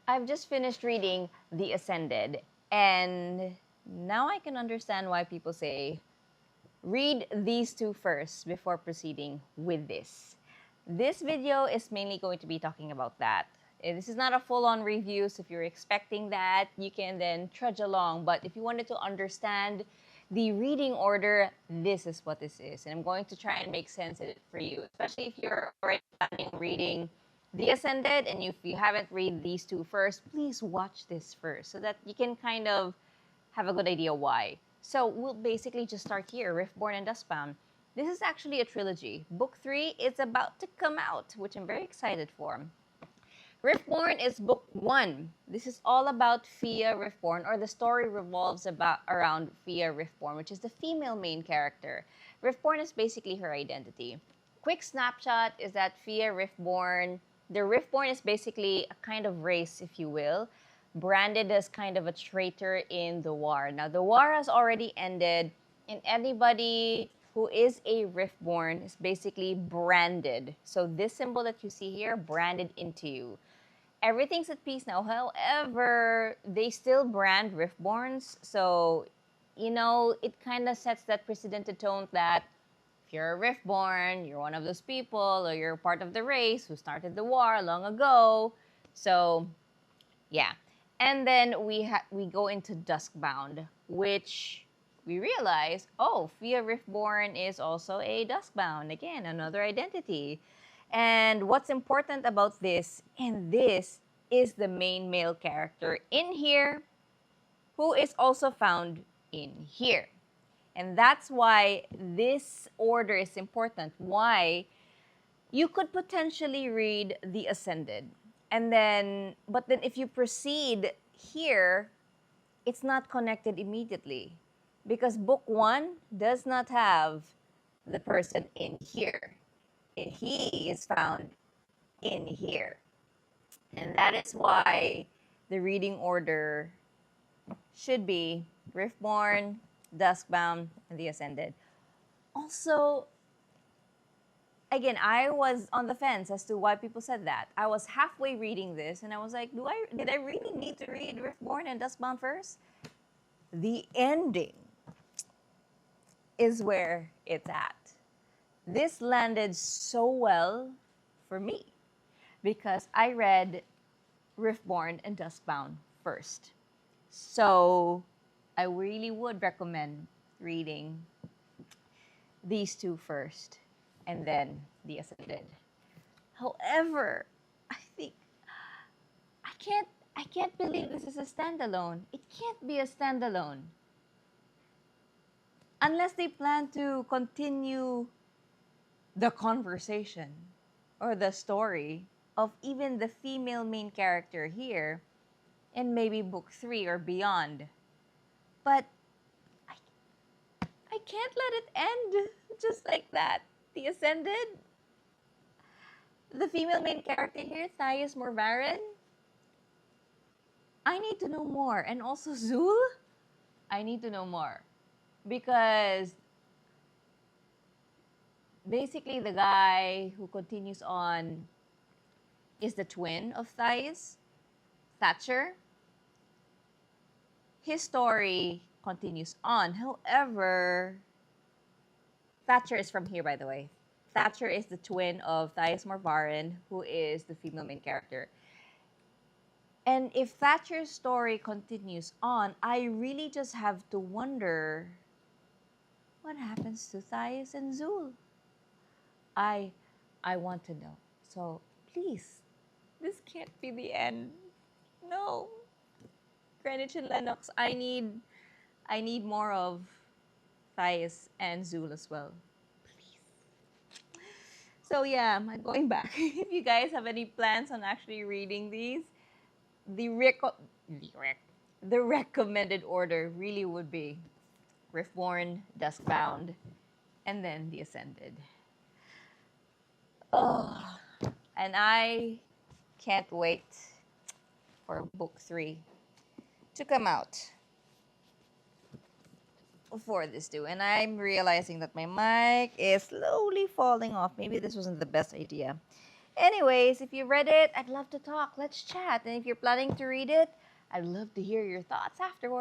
I've just finished reading The Ascended, and now I can understand why people say read these two first before proceeding with this. This video is mainly going to be talking about that. This is not a full-on review, so if you're expecting that, you can then trudge along. But if you wanted to understand the reading order, this is what this is. And I'm going to try and make sense of it for you, especially if you're already planning on reading The Ascended, and if you haven't read these two first, please watch this first so that you can kind of have a good idea why. So we'll basically just start here, Riftborn and Duskbound. This is actually a trilogy. Book 3 is about to come out, which I'm very excited for. Riftborn is book 1. This is all about Fia Riftborn, or the story revolves around Fia Riftborn, which is the female main character. Riftborn is basically her identity. Quick snapshot is that Fia Riftborn, the Riftborn is basically a kind of race, if you will, branded as kind of a traitor in the war. Now, the war has already ended, and anybody who is a Riftborn is basically branded. So this symbol that you see here, branded into you. Everything's at peace now. However, they still brand Riftborns. So, it kind of sets that precedented tone that if you're a Riftborn, you're one of those people, or you're part of the race who started the war long ago. So, yeah. And then we go into Duskbound, which we realize, oh, Fia Riftborn is also a Duskbound. Again, another identity. And what's important about this, and this is the main male character in here, who is also found in here. And that's why this order is important. Why you could potentially read The Ascended. But then if you proceed here, it's not connected immediately because book 1 does not have the person in here. He is found in here. And that is why the reading order should be Riftborn, Duskbound, and The Ascended. Also, again, I was on the fence as to why people said that. I was halfway reading this, and I was like, did I really need to read Riftborn and Duskbound first? The ending is where it's at. This landed so well for me because I read Riftborn and Duskbound first. So I really would recommend reading these two first and then The Ascended. However, I think I can't believe this is a standalone. It can't be a standalone. Unless they plan to continue the conversation or the story of even the female main character here in maybe book 3 or beyond. But I can't let it end just like that. The Ascended, the female main character here, Thais Morvarin, I need to know more. And also Zul, I need to know more. Because basically the guy who continues on is the twin of Thais, Thatcher. His story continues on. However, Thatcher is from here, by the way. Thatcher is the twin of Thais Morvarin, who is the female main character. And if Thatcher's story continues on, I really just have to wonder what happens to Thais and Zul. I want to know. So please, this can't be the end. No. Greenwich and Lennox, I need more of Thais and Zul as well. Please. So yeah, I'm going back. If you guys have any plans on actually reading these, the recommended order really would be Riftborn, Duskbound, and then The Ascended. Oh, and I can't wait for book 3 to come out for this too. And I'm realizing that my mic is slowly falling off. Maybe this wasn't the best idea. Anyways, if you read it, I'd love to talk. Let's chat. And if you're planning to read it, I'd love to hear your thoughts afterwards.